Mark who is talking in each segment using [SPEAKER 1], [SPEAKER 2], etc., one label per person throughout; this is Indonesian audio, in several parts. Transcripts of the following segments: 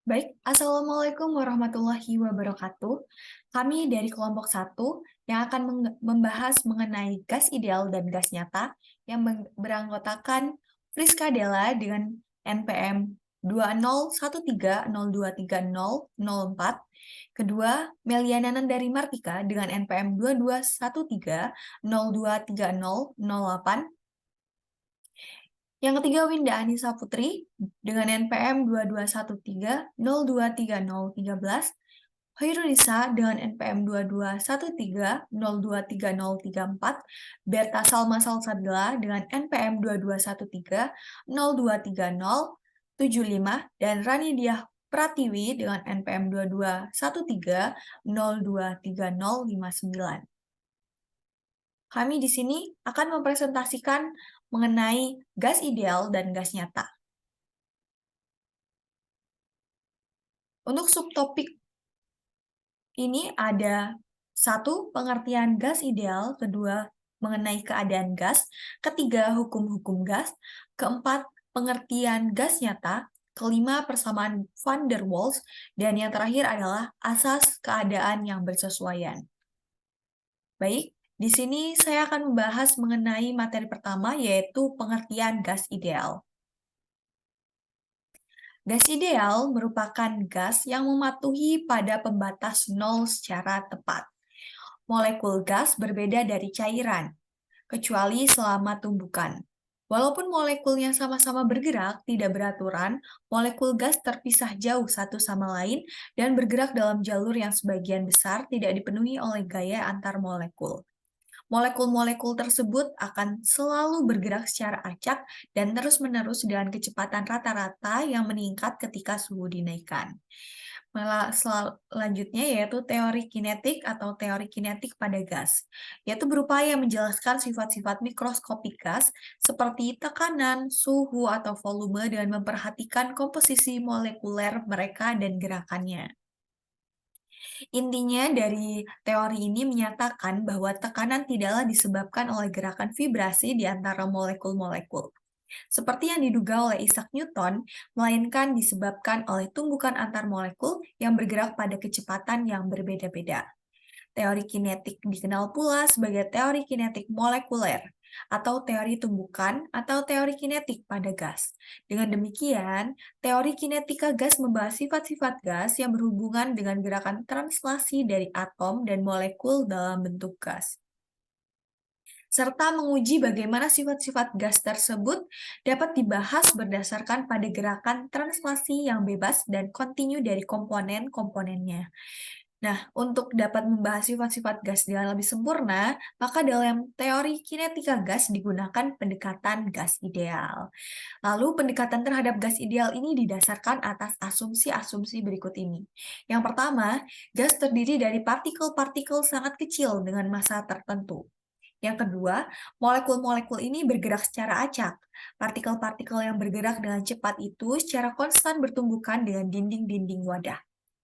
[SPEAKER 1] Baik, Assalamualaikum warahmatullahi wabarakatuh. Kami dari kelompok satu yang akan membahas mengenai gas ideal dan gas nyata yang beranggotakan Friska Della dengan NPM 2013023004, kedua Meliana Nandari Martika dengan NPM 2213023008, yang ketiga, Winda Anissa Putri dengan NPM 2213023013, Hoirunisa dengan NPM 2213023034, Berta Salma Salsabila dengan NPM 2213023075, dan Rani Diah Pratiwi dengan NPM 2213023059. Kami di sini akan mempresentasikan mengenai gas ideal dan gas nyata. Untuk subtopik ini ada satu, pengertian gas ideal, kedua, mengenai keadaan gas, ketiga, hukum-hukum gas, keempat, pengertian gas nyata, kelima, persamaan van der Waals, dan yang terakhir adalah asas keadaan yang bersesuaian. Baik, di sini saya akan membahas mengenai materi pertama, yaitu pengertian gas ideal. Gas ideal merupakan gas yang mematuhi pada pembatas nol secara tepat. Molekul gas berbeda dari cairan, kecuali selama tumbukan. Walaupun molekulnya sama-sama bergerak, tidak beraturan, molekul gas terpisah jauh satu sama lain dan bergerak dalam jalur yang sebagian besar tidak dipenuhi oleh gaya antar molekul. Molekul-molekul tersebut akan selalu bergerak secara acak dan terus-menerus dengan kecepatan rata-rata yang meningkat ketika suhu dinaikkan. Selanjutnya yaitu teori kinetik atau teori kinetik pada gas, yaitu berupaya menjelaskan sifat-sifat mikroskopik gas seperti tekanan, suhu, atau volume dengan memperhatikan komposisi molekuler mereka dan gerakannya. Intinya dari teori ini menyatakan bahwa tekanan tidaklah disebabkan oleh gerakan vibrasi di antara molekul-molekul, seperti yang diduga oleh Isaac Newton, melainkan disebabkan oleh tumbukan antar molekul yang bergerak pada kecepatan yang berbeda-beda. Teori kinetik dikenal pula sebagai teori kinetik molekuler, atau teori tumbukan atau teori kinetik pada gas. Dengan demikian, teori kinetika gas membahas sifat-sifat gas yang berhubungan dengan gerakan translasi dari atom dan molekul dalam bentuk gas, serta menguji bagaimana sifat-sifat gas tersebut dapat dibahas berdasarkan pada gerakan translasi yang bebas dan kontinu dari komponen-komponennya. Nah, untuk dapat membahas sifat-sifat gas dengan lebih sempurna, maka dalam teori kinetika gas digunakan pendekatan gas ideal. Lalu, pendekatan terhadap gas ideal ini didasarkan atas asumsi-asumsi berikut ini. Yang pertama, gas terdiri dari partikel-partikel sangat kecil dengan massa tertentu. Yang kedua, molekul-molekul ini bergerak secara acak. Partikel-partikel yang bergerak dengan cepat itu secara konstan bertumbukan dengan dinding-dinding wadah.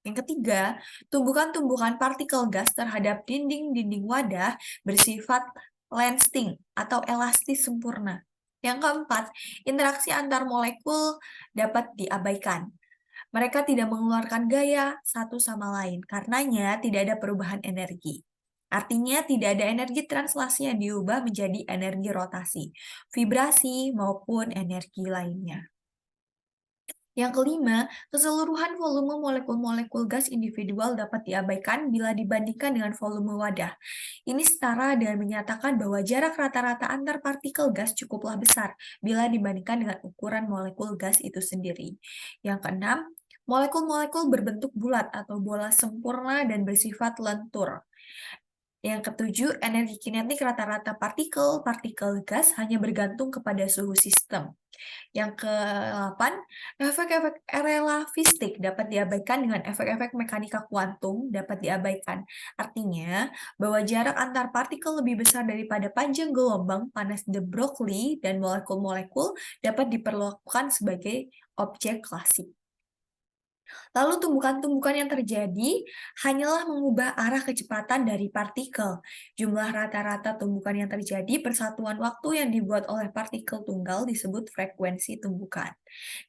[SPEAKER 1] Yang ketiga, tumbukan-tumbukan partikel gas terhadap dinding-dinding wadah bersifat lasting atau elastis sempurna. Yang keempat, interaksi antar molekul dapat diabaikan. Mereka tidak mengeluarkan gaya satu sama lain, karenanya tidak ada perubahan energi. Artinya tidak ada energi translasi yang diubah menjadi energi rotasi, vibrasi, maupun energi lainnya. Yang kelima, keseluruhan volume molekul-molekul gas individual dapat diabaikan bila dibandingkan dengan volume wadah. Ini setara dengan menyatakan bahwa jarak rata-rata antar partikel gas cukuplah besar bila dibandingkan dengan ukuran molekul gas itu sendiri. Yang keenam, molekul-molekul berbentuk bulat atau bola sempurna dan bersifat lentur. Yang ketujuh, energi kinetik rata-rata partikel gas hanya bergantung kepada suhu sistem. Yang ke-8, efek-efek relativistik dapat diabaikan dengan efek-efek mekanika kuantum dapat diabaikan. Artinya, bahwa jarak antar partikel lebih besar daripada panjang gelombang panas de Broglie dan molekul-molekul dapat diperlakukan sebagai objek klasik. Lalu tumbukan-tumbukan yang terjadi hanyalah mengubah arah kecepatan dari partikel. Jumlah rata-rata tumbukan yang terjadi persatuan waktu yang dibuat oleh partikel tunggal disebut frekuensi tumbukan.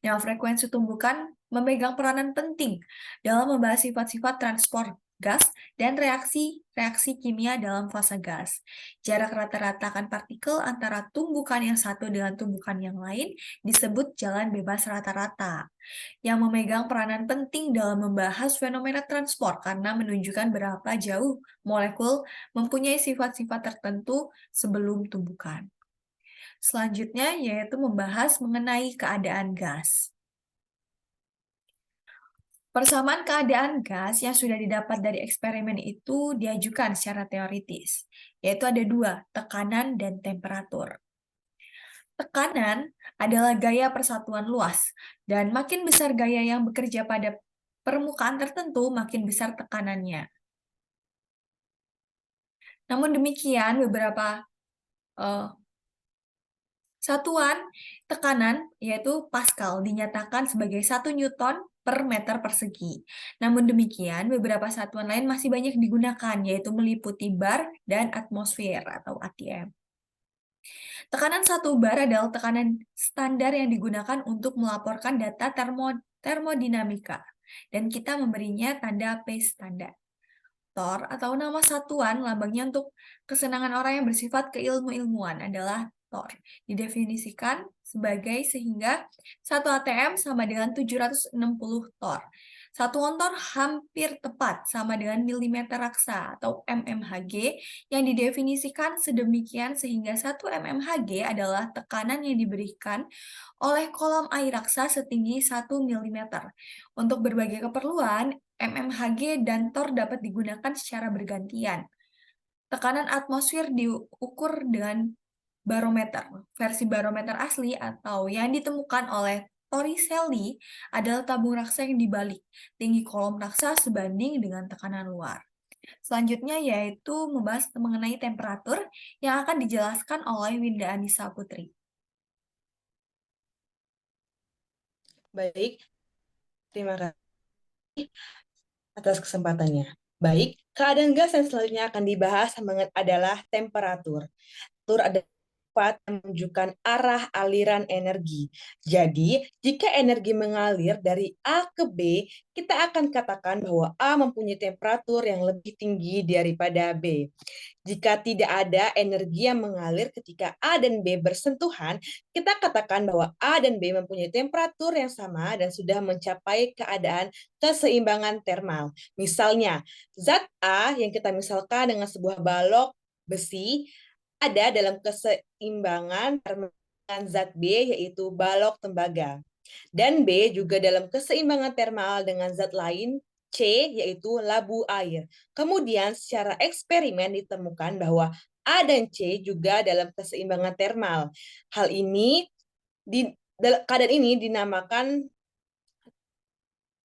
[SPEAKER 1] Nah, frekuensi tumbukan memegang peranan penting dalam membahas sifat-sifat transport gas dan reaksi-reaksi kimia dalam fase gas. Jarak rata-ratakan partikel antara tumbukan yang satu dengan tumbukan yang lain disebut jalan bebas rata-rata, yang memegang peranan penting dalam membahas fenomena transport karena menunjukkan berapa jauh molekul mempunyai sifat-sifat tertentu sebelum tumbukan. Selanjutnya yaitu membahas mengenai keadaan gas. Persamaan keadaan gas yang sudah didapat dari eksperimen itu diajukan secara teoritis, yaitu ada dua, tekanan dan temperatur. Tekanan adalah gaya persatuan luas, dan makin besar gaya yang bekerja pada permukaan tertentu, makin besar tekanannya. Namun demikian, beberapa satuan tekanan, yaitu Pascal, dinyatakan sebagai 1 Newton per meter persegi. Namun demikian, beberapa satuan lain masih banyak digunakan, yaitu meliputi bar dan atmosfer atau ATM. Tekanan 1 bar adalah tekanan standar yang digunakan untuk melaporkan data termodinamika, dan kita memberinya tanda P standar. Tor atau nama satuan lambangnya untuk kesenangan orang yang bersifat keilmu-ilmuan adalah Tor. Didefinisikan sebagai sehingga 1 ATM sama dengan 760 Tor. Satuan Tor hampir tepat sama dengan milimeter raksa atau mmHg yang didefinisikan sedemikian sehingga 1 mmHg adalah tekanan yang diberikan oleh kolam air raksa setinggi 1 mm. Untuk berbagai keperluan, mmHg dan Tor dapat digunakan secara bergantian. Tekanan atmosfer diukur dengan barometer. Versi barometer asli atau yang ditemukan oleh Torricelli adalah tabung raksa yang dibalik. Tinggi kolom raksa sebanding dengan tekanan luar. Selanjutnya yaitu membahas mengenai temperatur yang akan dijelaskan oleh Winda Anissa Putri.
[SPEAKER 2] Baik, terima kasih atas kesempatannya. Baik, keadaan gas yang selanjutnya akan dibahas adalah temperatur. Temperatur adalah sifat yang menunjukkan arah aliran energi. Jadi, jika energi mengalir dari A ke B, kita akan katakan bahwa A mempunyai temperatur yang lebih tinggi daripada B. Jika tidak ada energi yang mengalir ketika A dan B bersentuhan, kita katakan bahwa A dan B mempunyai temperatur yang sama dan sudah mencapai keadaan keseimbangan termal. Misalnya, zat A yang kita misalkan dengan sebuah balok besi ada dalam keseimbangan dengan zat B yaitu balok tembaga. Dan B juga dalam keseimbangan termal dengan zat lain C, yaitu labu air. Kemudian secara eksperimen ditemukan bahwa A dan C juga dalam keseimbangan termal. Hal ini, keadaan ini dinamakan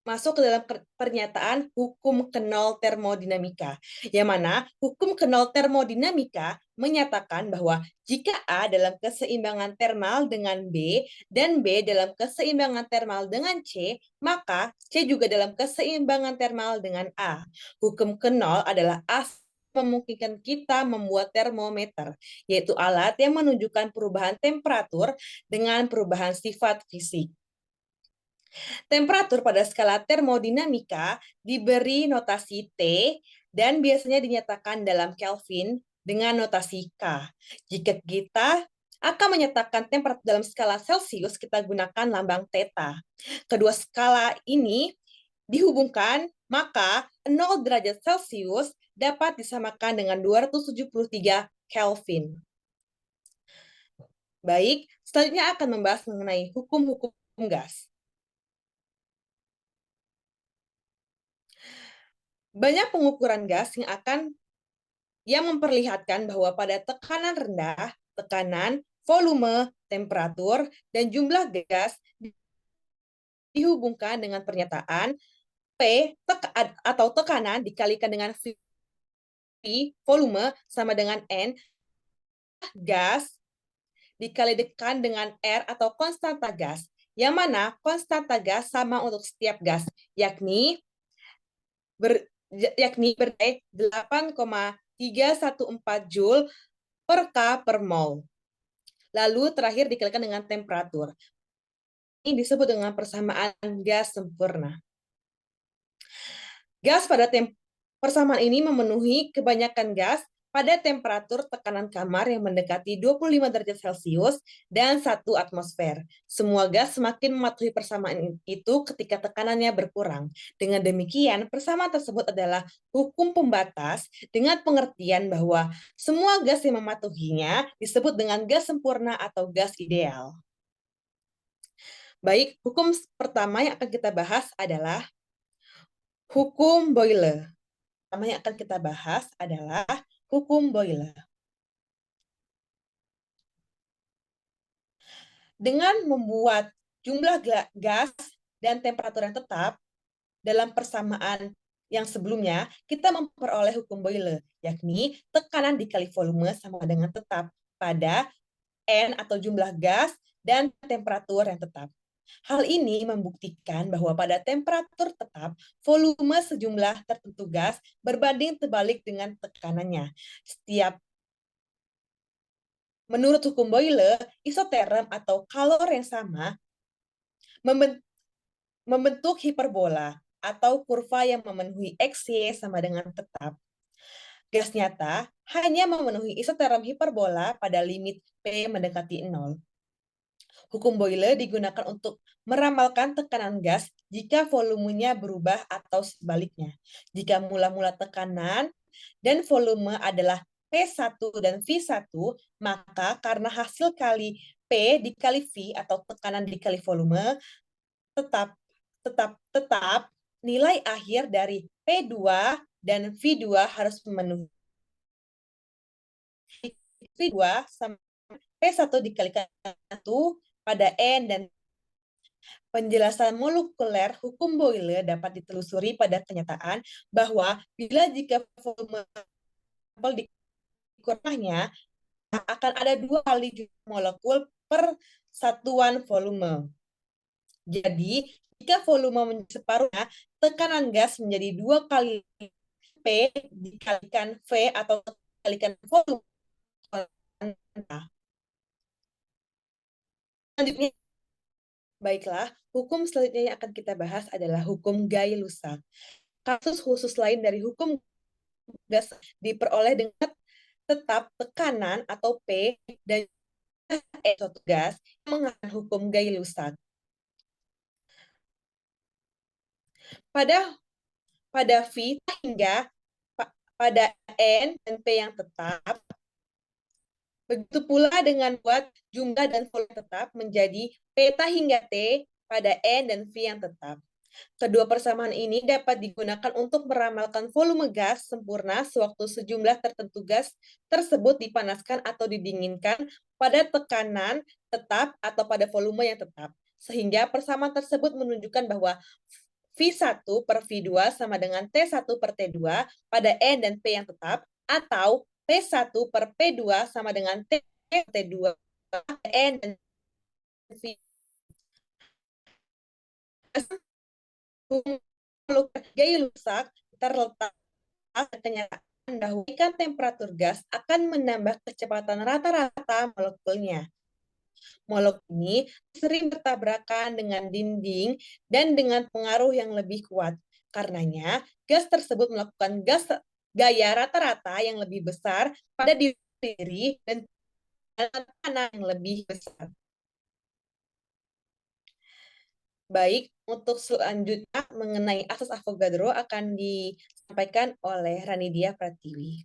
[SPEAKER 2] masuk ke dalam pernyataan hukum kenal termodinamika, yang mana hukum kenal termodinamika menyatakan bahwa jika A dalam keseimbangan termal dengan B dan B dalam keseimbangan termal dengan C, maka C juga dalam keseimbangan termal dengan A. Hukum kenal adalah asal memungkinkan kita membuat termometer, yaitu alat yang menunjukkan perubahan temperatur dengan perubahan sifat fisik. Temperatur pada skala termodinamika diberi notasi T dan biasanya dinyatakan dalam Kelvin dengan notasi K. Jika kita akan menyatakan temperatur dalam skala Celcius, kita gunakan lambang theta. Kedua skala ini dihubungkan, maka 0 derajat Celcius dapat disamakan dengan 273 Kelvin. Baik, selanjutnya akan membahas mengenai hukum-hukum gas. Banyak pengukuran gas yang memperlihatkan bahwa pada tekanan rendah, tekanan, volume, temperatur, dan jumlah gas dihubungkan dengan pernyataan P atau tekanan dikalikan dengan V, volume sama dengan N, gas dikalikan dengan R atau konstanta gas, yang mana konstanta gas sama untuk setiap gas, yakni bernilai 8,314 Joule per K per mol. Lalu terakhir dikalikan dengan temperatur. disebut dengan persamaan gas sempurna. Gas pada persamaan ini memenuhi kebanyakan gas pada temperatur tekanan kamar yang mendekati 25 derajat Celcius dan 1 atmosfer. Semua gas semakin mematuhi persamaan itu ketika tekanannya berkurang. Dengan demikian, persamaan tersebut adalah hukum pembatas dengan pengertian bahwa semua gas yang mematuhinya disebut dengan gas sempurna atau gas ideal. Baik, hukum pertama yang akan kita bahas adalah hukum Boyle. Pertama yang akan kita bahas adalah hukum Boyle. Dengan membuat jumlah gas dan temperatur yang tetap dalam persamaan yang sebelumnya, kita memperoleh hukum Boyle, yakni tekanan dikali volume sama dengan tetap pada N atau jumlah gas dan temperatur yang tetap. Hal ini membuktikan bahwa pada temperatur tetap, volume sejumlah tertentu gas berbanding terbalik dengan tekanannya. Menurut hukum Boyle, isoterm atau kalor yang sama membentuk hiperbola atau kurva yang memenuhi XY sama dengan tetap. Gas nyata hanya memenuhi isoterm hiperbola pada limit P mendekati 0. Hukum Boyle digunakan untuk meramalkan tekanan gas jika volumenya berubah atau sebaliknya. Jika mula-mula tekanan dan volume adalah P1 dan V1, maka karena hasil kali P dikali V atau tekanan dikali volume tetap nilai akhir dari P2 dan V2 harus memenuhi V2 sama P1 dikalikan 1 pada N dan penjelasan molekuler hukum Boyle dapat ditelusuri pada kenyataan bahwa jika volume sampel dikurangnya akan ada 2 kali jumlah molekul per satuan volume. Jadi, jika volume menjadi separuhnya, tekanan gas menjadi 2 kali P dikalikan V atau dikalikan volume. Selanjutnya, baiklah, hukum selanjutnya yang akan kita bahas adalah hukum Gay-Lussac. Kasus khusus lain dari hukum gas diperoleh dengan tetap tekanan atau P dan suatu gas menggunakan hukum Gay-Lussac. Pada V hingga pada N dan P yang tetap, begitu pula dengan buat jumlah dan volume tetap menjadi peta hingga T pada N dan V yang tetap. Kedua persamaan ini dapat digunakan untuk meramalkan volume gas sempurna sewaktu sejumlah tertentu gas tersebut dipanaskan atau didinginkan pada tekanan tetap atau pada volume yang tetap. Sehingga persamaan tersebut menunjukkan bahwa V1 per V2 sama dengan T1 per T2 pada N dan P yang tetap, atau P1 per P2 sama dengan T per T2 N dan V. Gay-Lussac terletak kenyataan bahwa temperatur gas akan menambah kecepatan rata-rata molekulnya. Molekul ini sering bertabrakan dengan dinding dan dengan pengaruh yang lebih kuat. Karenanya, gas tersebut melakukan gaya rata-rata yang lebih besar pada diri dan tekanan yang lebih besar. Baik, untuk selanjutnya mengenai asas Avogadro akan disampaikan oleh Ranidia Pratiwi.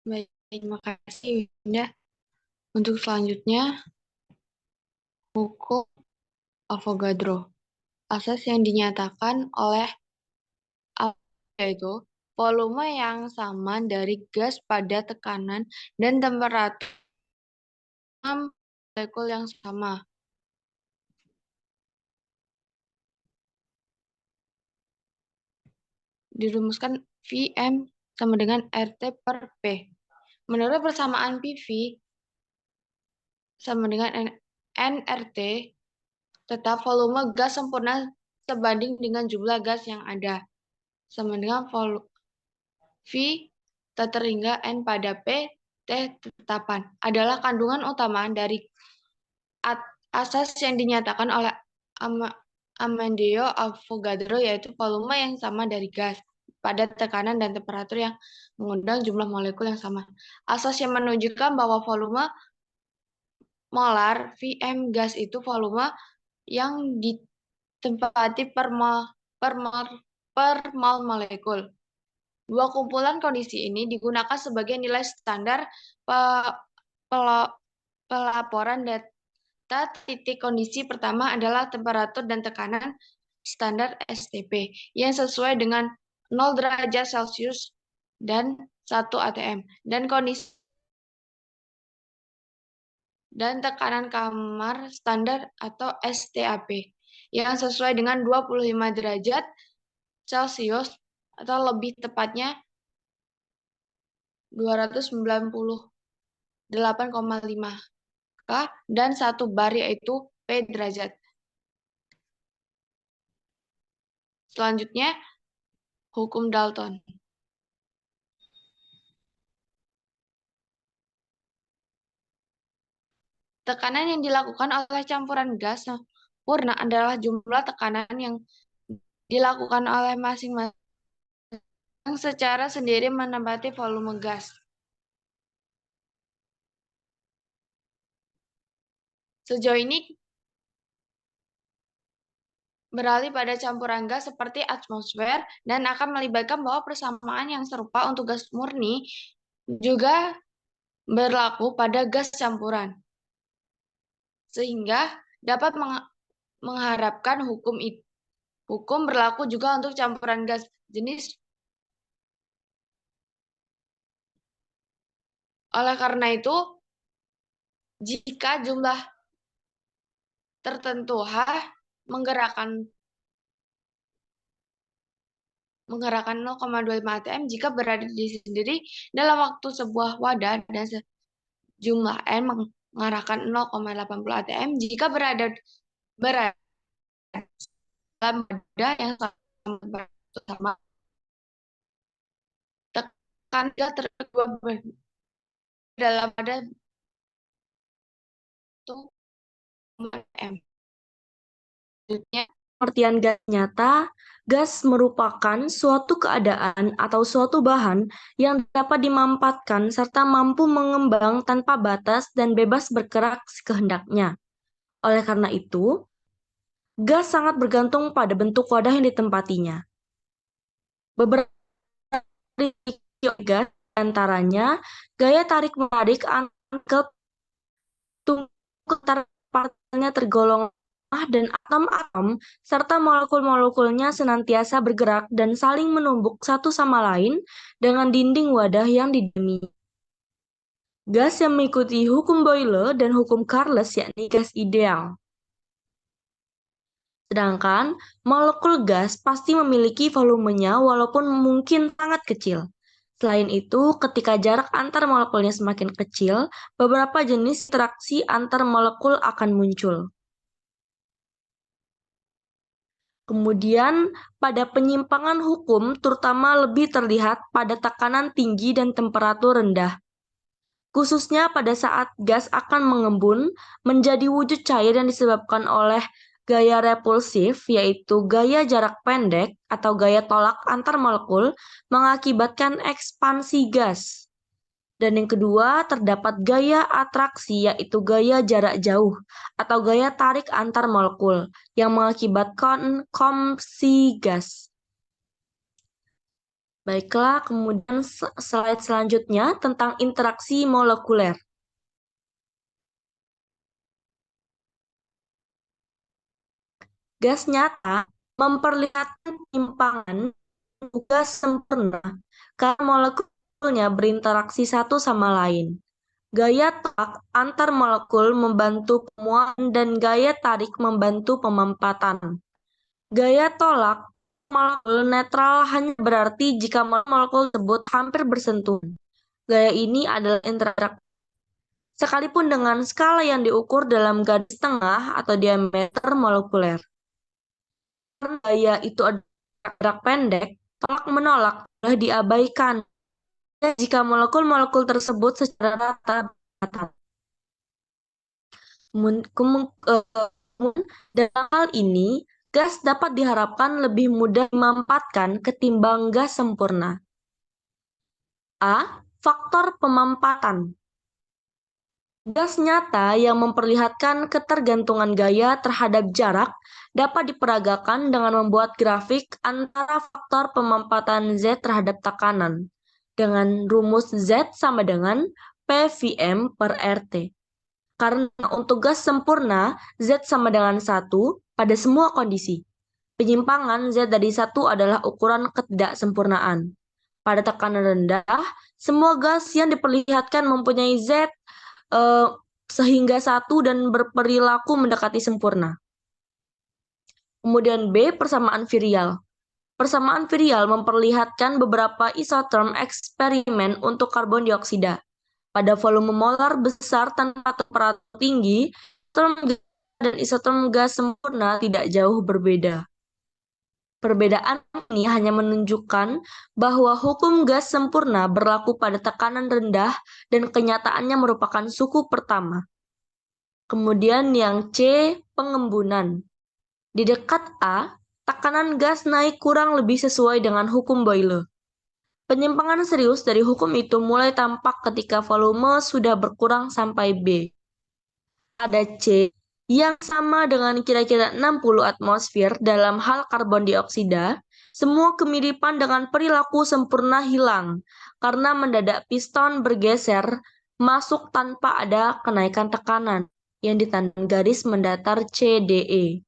[SPEAKER 3] Baik, terima kasih Winda. Untuk selanjutnya, hukum Avogadro. Asas yang dinyatakan oleh yaitu volume yang sama dari gas pada tekanan dan temperatur molekul yang sama. Dirumuskan Vm sama dengan RT per P. Menurut persamaan PV sama dengan nRT, tetap volume gas sempurna sebanding dengan jumlah gas yang ada. Sama dengan V tak terhingga N pada P T tetapan adalah kandungan utama dari asas yang dinyatakan oleh Amadeo Avogadro, yaitu volume yang sama dari gas pada tekanan dan temperatur yang mengundang jumlah molekul yang sama. Asas yang menunjukkan bahwa volume molar Vm gas itu volume yang ditempati per mol molekul. Dua kumpulan kondisi ini digunakan sebagai nilai standar pelaporan data titik. Kondisi pertama adalah temperatur dan tekanan standar STP yang sesuai dengan 0 derajat Celcius dan 1 atm, dan kondisi dan tekanan kamar standar atau STAP yang sesuai dengan 25 derajat Celcius atau lebih tepatnya 298,5 K dan 1 bar, yaitu P derajat. Selanjutnya, hukum Dalton. Tekanan yang dilakukan oleh campuran gas sempurna adalah jumlah tekanan yang dilakukan oleh masing-masing secara sendiri menempati volume gas. Sejauh ini beralih pada campuran gas seperti atmosfer dan akan melibatkan bahwa persamaan yang serupa untuk gas murni juga berlaku pada gas campuran. Sehingga dapat mengharapkan hukum berlaku juga untuk campuran gas jenis. Oleh karena itu, jika jumlah tertentu H menggerakkan 0,25 atm jika berada di sendiri dalam waktu sebuah wadah, dan sejumlah N mengarahkan 0,80 atm jika berada dalam wadah yang sama. Tekan terkuat dalam wadah itu M.
[SPEAKER 4] Pengertian gas nyata, gas merupakan suatu keadaan atau suatu bahan yang dapat dimanfaatkan serta mampu mengembang tanpa batas dan bebas bergerak sekehendaknya. Oleh karena itu, gas sangat bergantung pada bentuk wadah yang ditempatinya. Beberapa gas antaranya gaya tarik-menarik antar tungku partnya tergolong dan atom-atom serta molekul-molekulnya senantiasa bergerak dan saling menumbuk satu sama lain dengan dinding wadah yang didemi. Gas yang mengikuti hukum Boyle dan hukum Carles yakni gas ideal. Sedangkan molekul gas pasti memiliki volumenya walaupun mungkin sangat kecil. Selain itu, ketika jarak antar molekulnya semakin kecil, beberapa jenis interaksi antar molekul akan muncul. Kemudian, pada penyimpangan hukum terutama lebih terlihat pada tekanan tinggi dan temperatur rendah. Khususnya pada saat gas akan mengembun menjadi wujud cair yang disebabkan oleh gaya repulsif, yaitu gaya jarak pendek atau gaya tolak antar molekul mengakibatkan ekspansi gas. Dan yang kedua, terdapat gaya atraksi, yaitu gaya jarak jauh atau gaya tarik antar molekul yang mengakibatkan kompresi gas. Baiklah, kemudian slide selanjutnya tentang interaksi molekuler. Gas nyata memperlihatkan penyimpangan gas sempurna karena molekulnya berinteraksi satu sama lain. Gaya tolak antar molekul membantu pemuaan dan gaya tarik membantu pemampatan. Gaya tolak molekul netral hanya berarti jika molekul tersebut hampir bersentuhan. Gaya ini adalah interaksi. Sekalipun dengan skala yang diukur dalam garis tengah atau diameter molekuler. Karena gaya itu adalah jarak pendek, tolak menolak boleh diabaikan jika molekul-molekul tersebut secara rata berkaitan. Dalam hal ini, gas dapat diharapkan lebih mudah dimampatkan ketimbang gas sempurna. A. Faktor pemampatan. Gas nyata yang memperlihatkan ketergantungan gaya terhadap jarak dapat diperagakan dengan membuat grafik antara faktor pemampatan Z terhadap tekanan dengan rumus Z sama dengan PVM per RT. Karena untuk gas sempurna, Z sama dengan 1 pada semua kondisi. Penyimpangan Z dari 1 adalah ukuran ketidaksempurnaan. Pada tekanan rendah, semua gas yang diperlihatkan mempunyai Z sehingga 1 dan berperilaku mendekati sempurna. Kemudian B, persamaan virial. Persamaan virial memperlihatkan beberapa isoterm eksperimen untuk karbon dioksida. Pada volume molar besar tanpa temperatur tinggi, isoterm gas dan isoterm gas sempurna tidak jauh berbeda. Perbedaan ini hanya menunjukkan bahwa hukum gas sempurna berlaku pada tekanan rendah dan kenyataannya merupakan suku pertama. Kemudian yang C, pengembunan. Di dekat A, tekanan gas naik kurang lebih sesuai dengan hukum Boyle. Penyimpangan serius dari hukum itu mulai tampak ketika volume sudah berkurang sampai B. Pada C, yang sama dengan kira-kira 60 atmosfer dalam hal karbon dioksida, semua kemiripan dengan perilaku sempurna hilang karena mendadak piston bergeser masuk tanpa ada kenaikan tekanan yang ditandai garis mendatar CDE.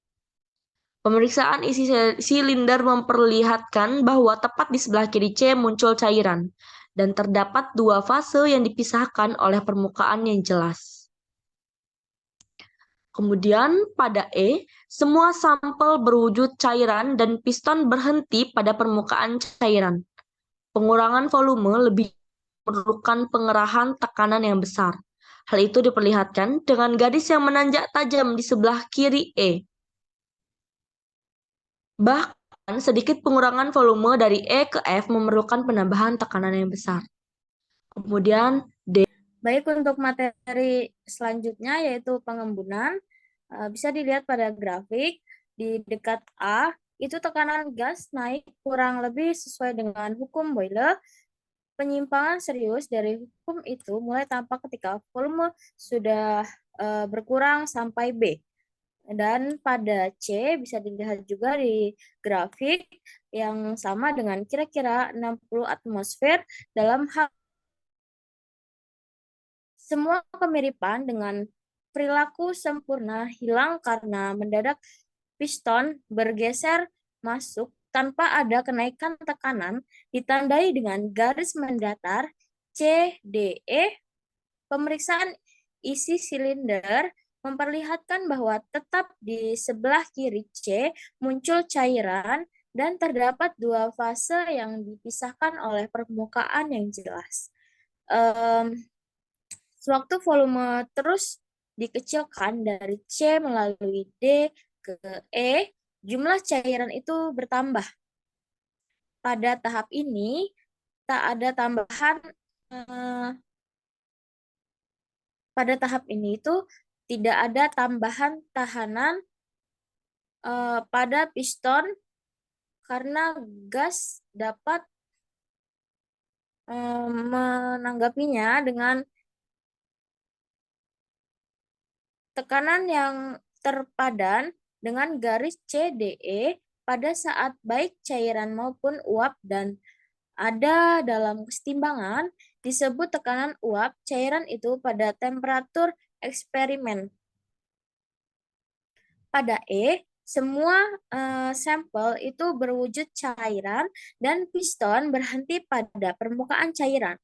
[SPEAKER 4] Pemeriksaan isi silinder memperlihatkan bahwa tepat di sebelah kiri C muncul cairan dan terdapat 2 fase yang dipisahkan oleh permukaan yang jelas. Kemudian pada E, semua sampel berwujud cairan dan piston berhenti pada permukaan cairan. Pengurangan volume lebih memerlukan pengerahan tekanan yang besar. Hal itu diperlihatkan dengan garis yang menanjak tajam di sebelah kiri E. Bahkan sedikit pengurangan volume dari E ke F memerlukan penambahan tekanan yang besar. Kemudian D.
[SPEAKER 5] Baik, untuk materi selanjutnya yaitu pengembunan. Bisa dilihat pada grafik di dekat A, itu tekanan gas naik kurang lebih sesuai dengan hukum Boyle. Penyimpangan serius dari hukum itu mulai tampak ketika volume sudah berkurang sampai B. Dan pada C bisa dilihat juga di grafik yang sama dengan kira-kira 60 atmosfer dalam hal semua kemiripan dengan perilaku sempurna hilang karena mendadak piston bergeser masuk tanpa ada kenaikan tekanan ditandai dengan garis mendatar CDE. Pemeriksaan isi silinder memperlihatkan bahwa tetap di sebelah kiri C muncul cairan dan terdapat 2 fase yang dipisahkan oleh permukaan yang jelas. Sewaktu volume terus dikecilkan dari C melalui D ke E, jumlah cairan itu bertambah. Pada tahap ini, tak ada tambahan pada tahap ini itu tidak ada tambahan tahanan pada piston karena gas dapat menanggapinya dengan tekanan yang terpadan dengan garis CDE pada saat baik cairan maupun uap dan ada dalam kesetimbangan disebut tekanan uap cairan itu pada temperatur eksperimen. Pada E, semua sampel itu berwujud cairan dan piston berhenti pada permukaan cairan.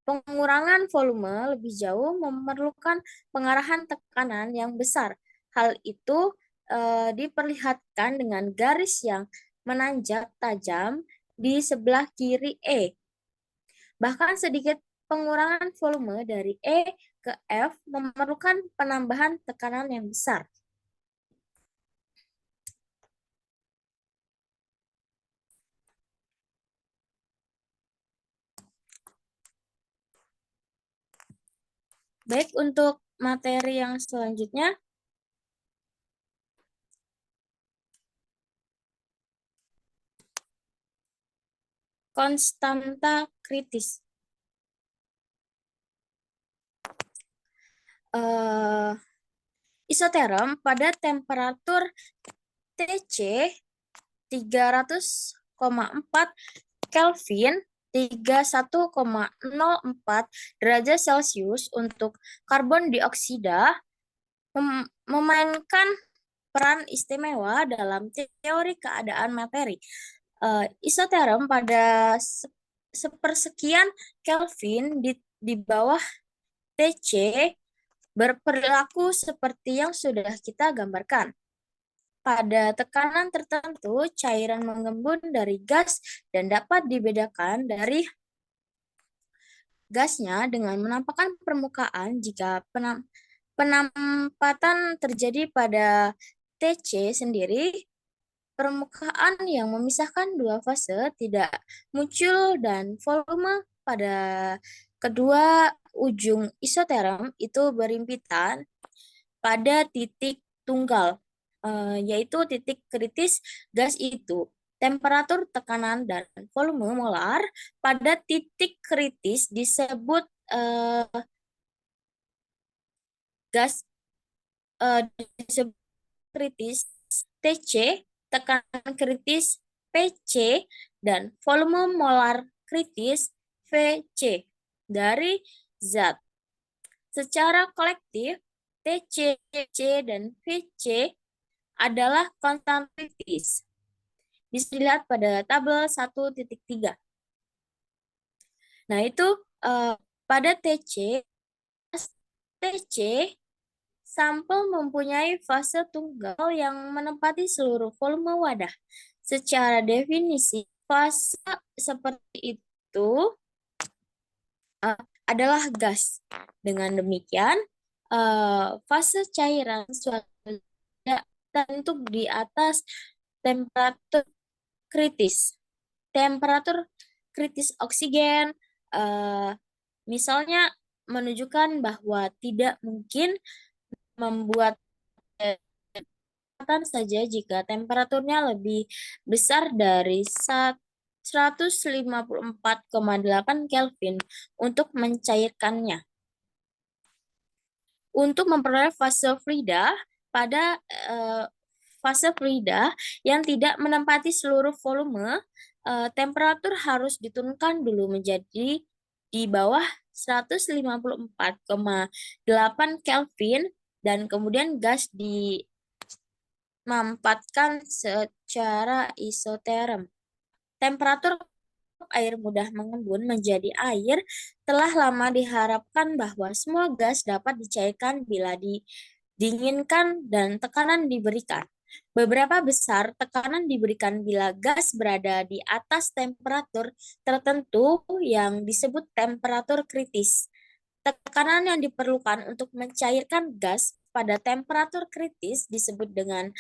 [SPEAKER 5] Pengurangan volume lebih jauh memerlukan pengarahan tekanan yang besar. Hal itu diperlihatkan dengan garis yang menanjak tajam di sebelah kiri E. Bahkan sedikit pengurangan volume dari E ke F memerlukan penambahan tekanan yang besar. Baik, untuk materi yang selanjutnya, konstanta kritis. Isoterm pada temperatur Tc 300,4 Kelvin 31,04 derajat Celcius untuk karbon dioksida memainkan peran istimewa dalam teori keadaan materi. Isoterm pada sepersekian Kelvin di bawah Tc berperilaku seperti yang sudah kita gambarkan. Pada tekanan tertentu, cairan mengembun dari gas dan dapat dibedakan dari gasnya dengan menampakkan permukaan jika penampatan terjadi pada Tc sendiri. Permukaan yang memisahkan dua fase tidak muncul dan volume pada kedua ujung isoterm itu berhimpitan pada titik tunggal, yaitu titik kritis gas itu. Temperatur, tekanan, dan volume molar pada titik kritis disebut disebut kritis Tc, tekanan kritis Pc, dan volume molar kritis Vc dari zat. Secara kolektif, Tc, C, dan Vc adalah konstan kritis. Bisa dilihat pada tabel 1.3. Nah, itu pada Tc, sampel mempunyai fase tunggal yang menempati seluruh volume wadah. Secara definisi, fase seperti itu adalah gas. Dengan demikian, fase cairan suatu terbentuk di atas temperatur kritis. Temperatur kritis oksigen misalnya menunjukkan bahwa tidak mungkin membuat saja jika temperaturnya lebih besar dari 154,8 Kelvin untuk mencairkannya. Untuk memperoleh fase Frida, pada fase Frida yang tidak menempati seluruh volume, temperatur harus diturunkan dulu menjadi di bawah 154,8 Kelvin dan kemudian gas dimampatkan secara isoterm. Temperatur air mudah mengembun menjadi air telah lama diharapkan bahwa semua gas dapat dicairkan bila didinginkan dan tekanan diberikan. Beberapa besar tekanan diberikan bila gas berada di atas temperatur tertentu yang disebut temperatur kritis. Tekanan yang diperlukan untuk mencairkan gas pada temperatur kritis disebut dengan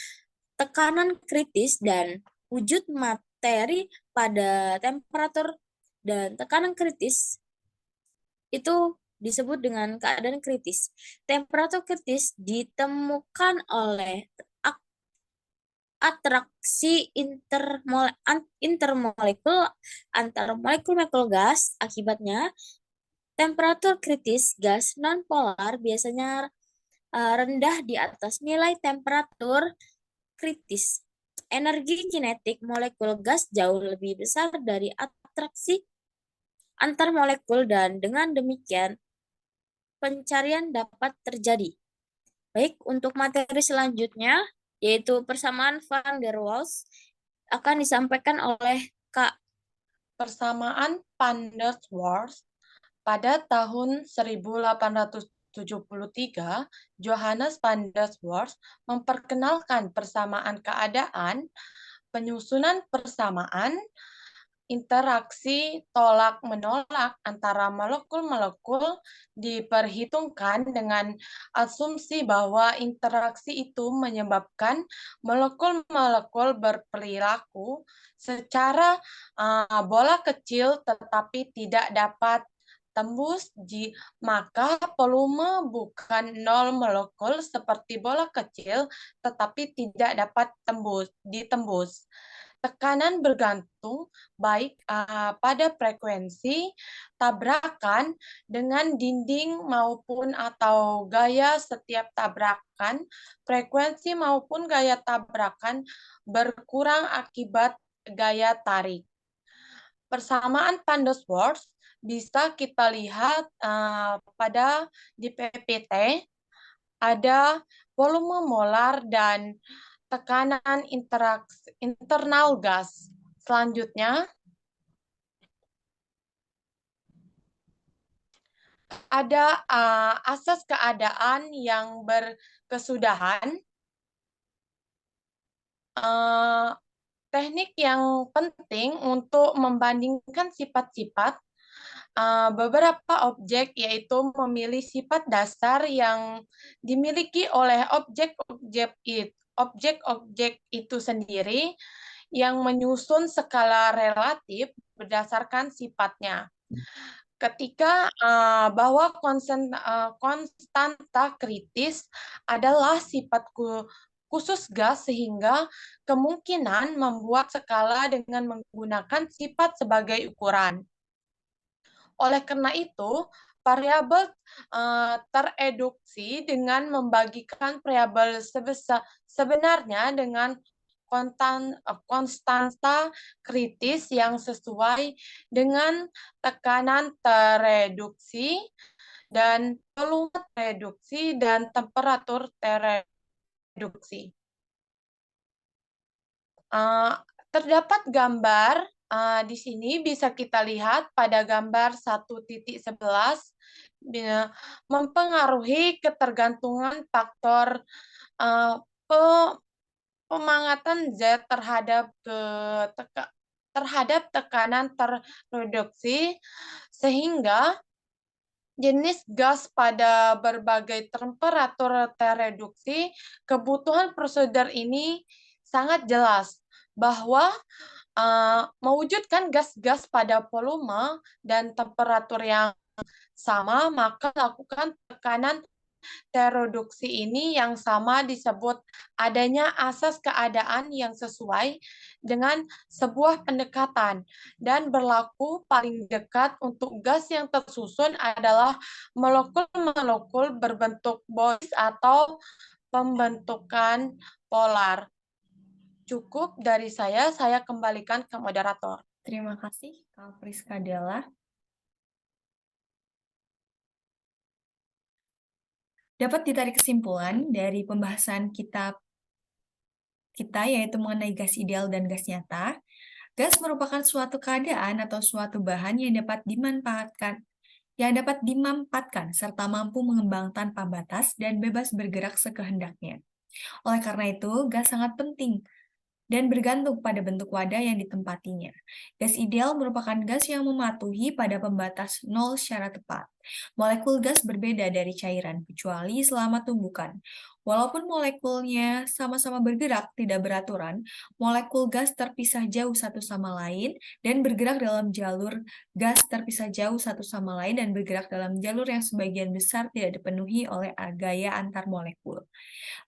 [SPEAKER 5] tekanan kritis dan wujud materi pada temperatur dan tekanan kritis itu disebut dengan keadaan kritis. Temperatur kritis ditemukan oleh atraksi intermolekul antar molekul-molekul gas. Akibatnya, temperatur kritis gas nonpolar biasanya rendah di atas nilai temperatur kritis. Energi kinetik molekul gas jauh lebih besar dari atraksi antar molekul dan dengan demikian pencarian dapat terjadi. Baik, untuk materi selanjutnya yaitu persamaan van der Waals akan disampaikan oleh Kak.
[SPEAKER 6] Persamaan van der Waals pada tahun 1873, Johannes van der Waals memperkenalkan persamaan keadaan, penyusunan persamaan, interaksi tolak-menolak antara molekul-molekul diperhitungkan dengan asumsi bahwa interaksi itu menyebabkan molekul-molekul berperilaku secara bola kecil tetapi tidak dapat tembus, maka volume bukan 0 molekul seperti bola kecil, tetapi tidak dapat ditembus. Tekanan bergantung baik pada frekuensi tabrakan dengan dinding maupun atau gaya setiap tabrakan. Frekuensi maupun gaya tabrakan berkurang akibat gaya tarik. Persamaan van der Waals bisa kita lihat di PPT, ada volume molar dan tekanan internal gas. Selanjutnya, ada asas keadaan yang berkesudahan. Teknik yang penting untuk membandingkan sifat-sifat beberapa objek, yaitu memilih sifat dasar yang dimiliki oleh objek-objek itu sendiri, yang menyusun skala relatif berdasarkan sifatnya. Ketika bahwa konstanta kritis adalah sifat khusus gas, sehingga kemungkinan membuat skala dengan menggunakan sifat sebagai ukuran. Oleh karena itu, variabel tereduksi dengan membagikan variabel sebenarnya dengan konstanta kritis yang sesuai dengan tekanan tereduksi dan volume tereduksi dan temperatur tereduksi. Terdapat gambar di sini, bisa kita lihat pada gambar 1.11 mempengaruhi ketergantungan faktor pemangatan Z terhadap tekanan tereduksi, sehingga jenis gas pada berbagai temperatur tereduksi. Kebutuhan prosedur ini sangat jelas bahwa mewujudkan gas-gas pada volume dan temperatur yang sama, maka lakukan tekanan tereduksi ini yang sama disebut adanya asas keadaan yang sesuai dengan sebuah pendekatan, dan berlaku paling dekat untuk gas yang tersusun adalah molekul-molekul berbentuk bois atau pembentukan polar. Cukup dari saya kembalikan ke moderator.
[SPEAKER 1] Terima kasih, Kak Priska Della. Dapat ditarik kesimpulan dari pembahasan kita yaitu mengenai gas ideal dan gas nyata. Gas merupakan suatu keadaan atau suatu bahan yang dapat dimanfaatkan serta mampu mengembang tanpa batas dan bebas bergerak sekehendaknya. Oleh karena itu, gas sangat penting dan bergantung pada bentuk wadah yang ditempatinya. Gas ideal merupakan gas yang mematuhi pada pembatas nol secara tepat. Molekul gas berbeda dari cairan, kecuali selama tumbukan. Walaupun molekulnya sama-sama bergerak tidak beraturan, molekul gas terpisah jauh satu sama lain dan bergerak dalam jalur yang sebagian besar tidak dipenuhi oleh gaya antar molekul.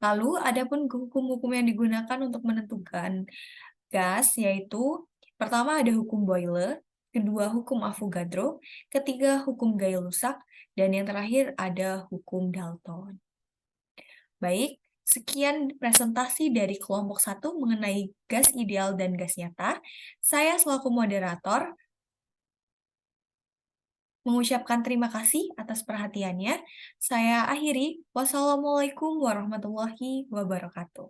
[SPEAKER 1] Lalu, adapun hukum-hukum yang digunakan untuk menentukan gas, yaitu pertama ada hukum Boyle, kedua hukum Avogadro, ketiga hukum Gay-Lussac, dan yang terakhir ada hukum Dalton. Baik, sekian presentasi dari kelompok 1 mengenai gas ideal dan gas nyata. Saya selaku moderator mengucapkan terima kasih atas perhatiannya. Saya akhiri. Wassalamualaikum warahmatullahi wabarakatuh.